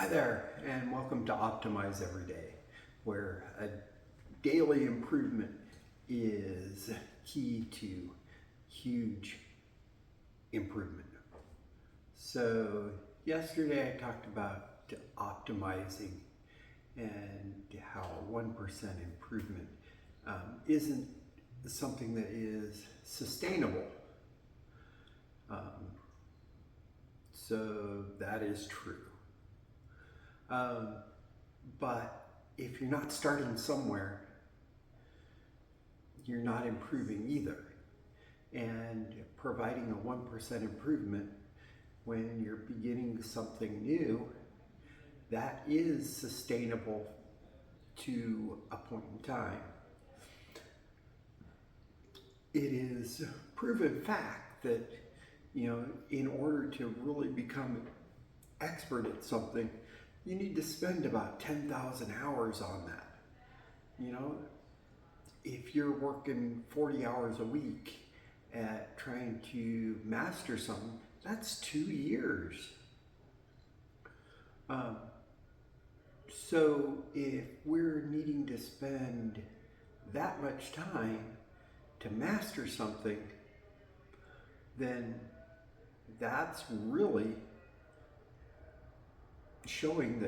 Hi there, and welcome to Optimize Every Day, where a daily improvement is key to huge improvement. So, yesterday I talked about optimizing and how 1% improvement isn't something that is sustainable. So, that is true. But if you're not starting somewhere, you're not improving either. And providing a 1% improvement when you're beginning something new, that is sustainable to a point in time. It is proven fact that, in order to really become expert at something, you need to spend about 10,000 hours on that. If you're working 40 hours a week at trying to master something, that's 2 years. So if we're needing to spend that much time to master something, then that's really showing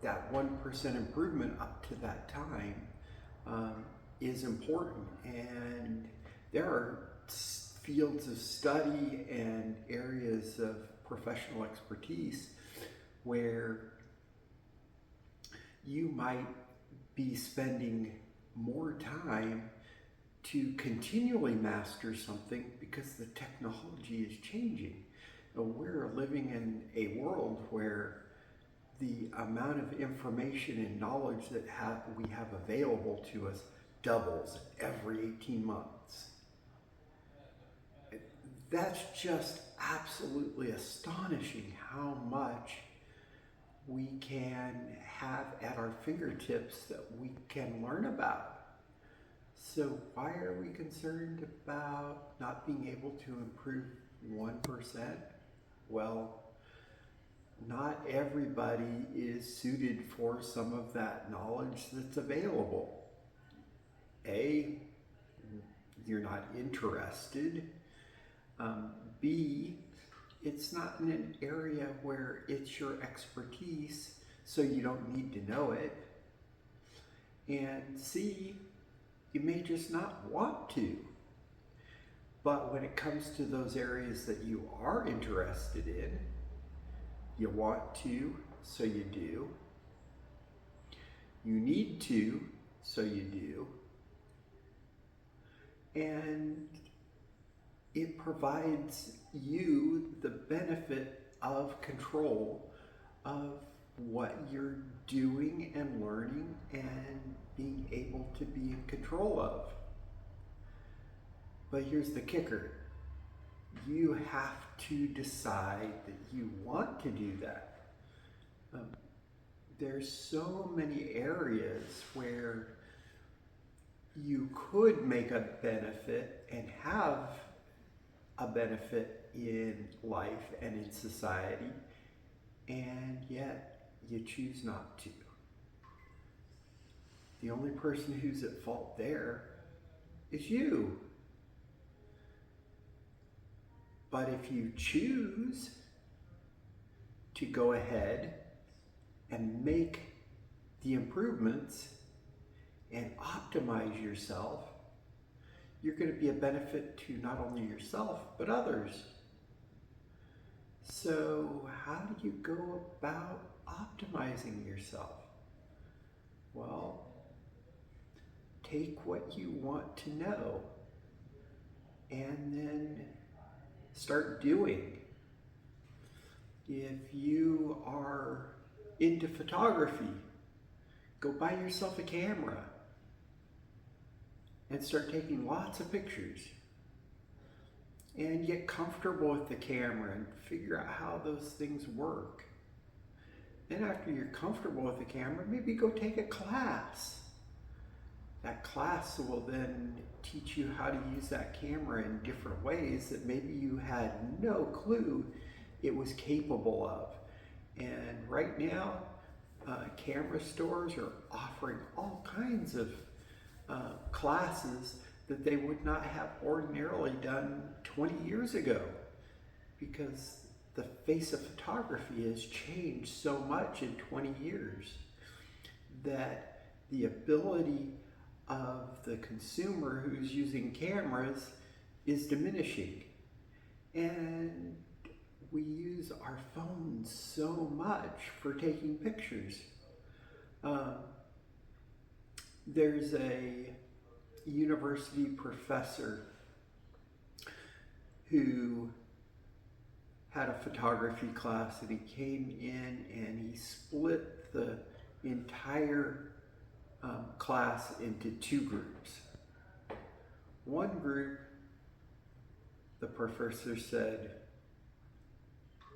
that 1% improvement up to that time is important. And there are fields of study and areas of professional expertise where you might be spending more time to continually master something because the technology is changing. We're living in a world where the amount of information and knowledge that we have available to us doubles every 18 months. That's just absolutely astonishing how much we can have at our fingertips that we can learn about. So why are we concerned about not being able to improve 1%? Well, not everybody is suited for some of that knowledge that's available. A, you're not interested. B, it's not in an area where it's your expertise, so you don't need to know it. And C, you may just not want to. But when it comes to those areas that you are interested in, you want to, so you do. You need to, so you do. And it provides you the benefit of control of what you're doing and learning and being able to be in control of. But here's the kicker. You have to decide that you want to do that. There's so many areas where you could make a benefit and have a benefit in life and in society, and yet you choose not to. The only person who's at fault there is you. But if you choose to go ahead and make the improvements and optimize yourself, you're going to be a benefit to not only yourself, but others. So how do you go about optimizing yourself? Well, take what you want to know and then start doing. If you are into photography, go buy yourself a camera and start taking lots of pictures and get comfortable with the camera and figure out how those things work. Then after you're comfortable with the camera, maybe go take a class. That class will then teach you how to use that camera in different ways that maybe you had no clue it was capable of. And right now, camera stores are offering all kinds of classes that they would not have ordinarily done 20 years ago, because the face of photography has changed so much in 20 years that the ability of the consumer who's using cameras is diminishing. And we use our phones so much for taking pictures. There's a university professor who had a photography class, and he came in and he split the entire class into two groups. One group, the professor said,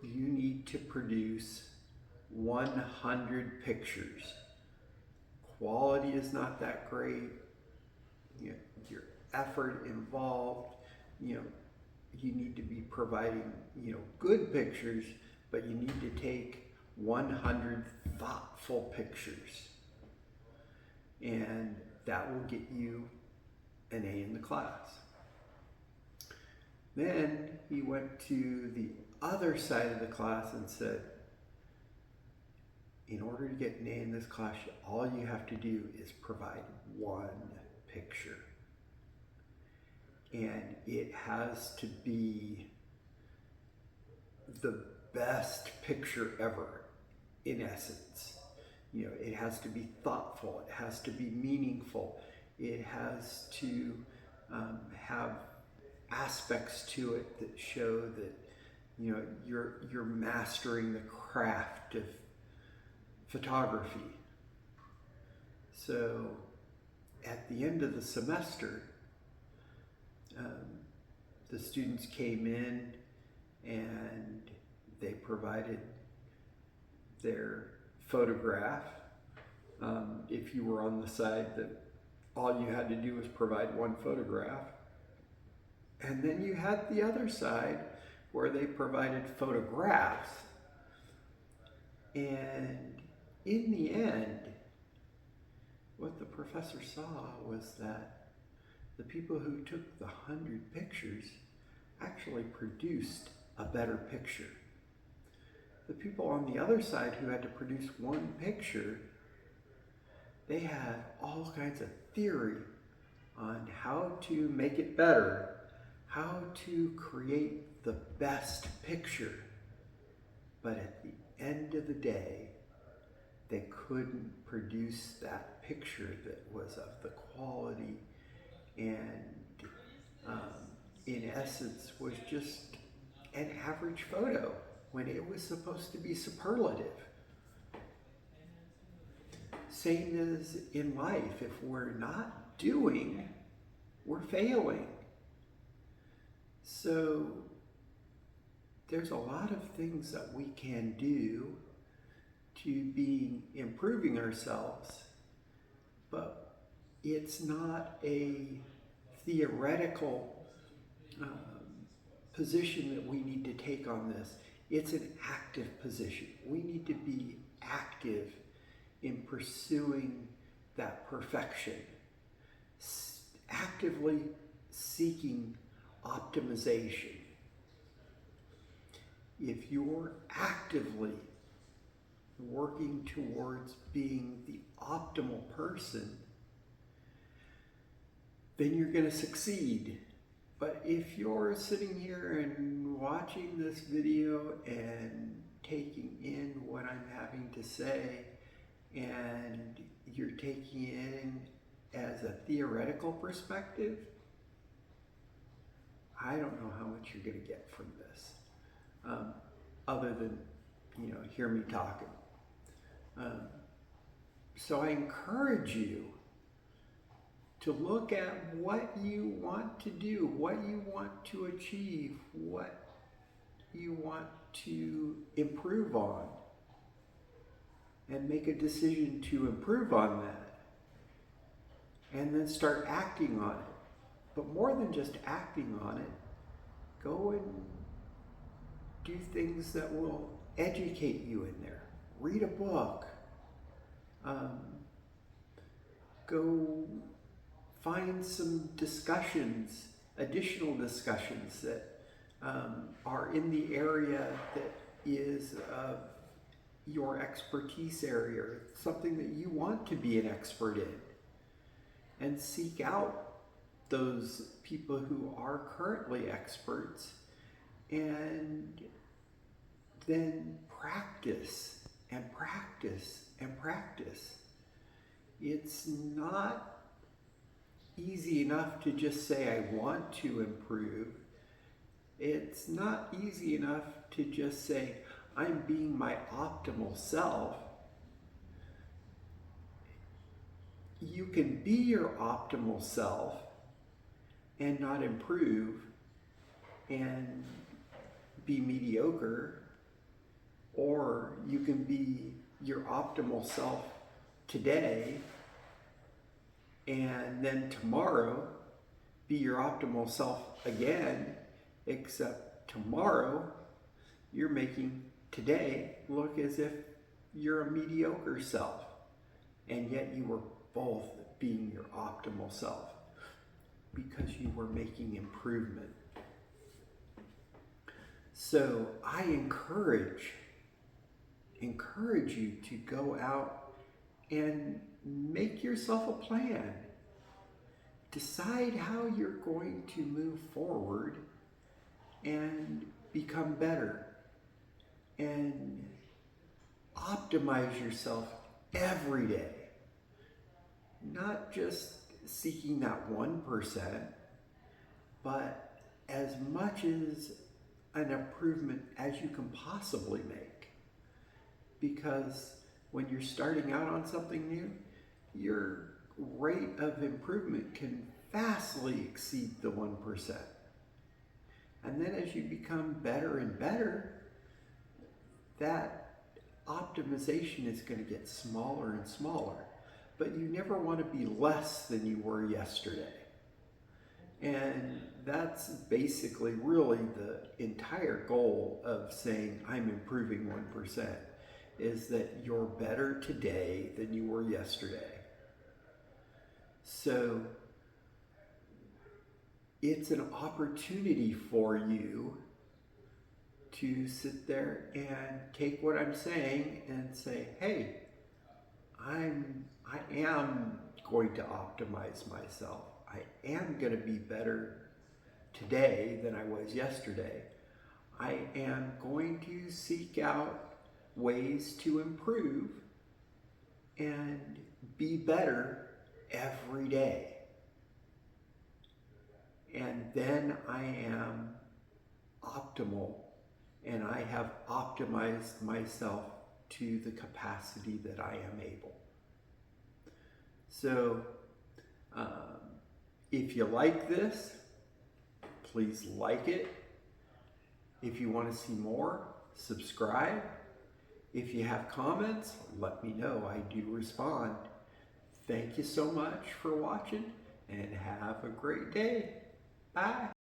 you need to produce 100 pictures. Quality is not that great. Your effort involved, you need to be providing, good pictures, but you need to take 100 thoughtful pictures. And that will get you an A in the class. Then he went to the other side of the class and said, in order to get an A in this class, all you have to do is provide one picture. And it has to be the best picture ever, in essence. It has to be thoughtful, it has to be meaningful, it has to have aspects to it that show that you're mastering the craft of photography. So at the end of the semester, the students came in and they provided their photograph. If you were on the side that all you had to do was provide one photograph. And then you had the other side where they provided photographs. And in the end, what the professor saw was that the people who took the 100 pictures actually produced a better picture. The people on the other side who had to produce one picture, they had all kinds of theory on how to make it better, how to create the best picture. But at the end of the day, they couldn't produce that picture that was of the quality and in essence was just an average photo when it was supposed to be superlative. Same as in life, if we're not doing, we're failing. So there's a lot of things that we can do to be improving ourselves, but it's not a theoretical position that we need to take on this. It's an active position. We need to be active in pursuing that perfection, actively seeking optimization. If you're actively working towards being the optimal person, then you're going to succeed. But if you're sitting here and watching this video and taking in what I'm having to say, and you're taking it in as a theoretical perspective, I don't know how much you're going to get from this, other than, hear me talking. So I encourage you to look at what you want to do, what you want to achieve, what you want to improve on, and make a decision to improve on that, and then start acting on it. But more than just acting on it, go and do things that will educate you in there. Read a book, Um, go find some discussions, additional discussions that are in the area that is your expertise area, or something that you want to be an expert in, and seek out those people who are currently experts, and then practice and practice and practice. It's not easy enough to just say, I want to improve. It's not easy enough to just say, I'm being my optimal self. You can be your optimal self and not improve and be mediocre, or you can be your optimal self today and then tomorrow be your optimal self again, except tomorrow you're making today look as if you're a mediocre self, and yet you were both being your optimal self because you were making improvement. So I encourage you to go out and make yourself a plan. Decide how you're going to move forward and become better, and optimize yourself every day. Not just seeking that 1%, but as much as an improvement as you can possibly make. Because when you're starting out on something new, your rate of improvement can vastly exceed the 1%. And then as you become better and better, that optimization is going to get smaller and smaller. But you never want to be less than you were yesterday. And that's basically really the entire goal of saying I'm improving 1%, is that you're better today than you were yesterday. So it's an opportunity for you to sit there and take what I'm saying and say, hey, I am going to optimize myself. I am going to be better today than I was yesterday. I am going to seek out ways to improve and be better every day. And then I am optimal, and I have optimized myself to the capacity that I am able. So if you like this, please like it. If you want to see more, subscribe. If you have comments, let me know. I do respond. Thank you so much for watching, and have a great day. Bye.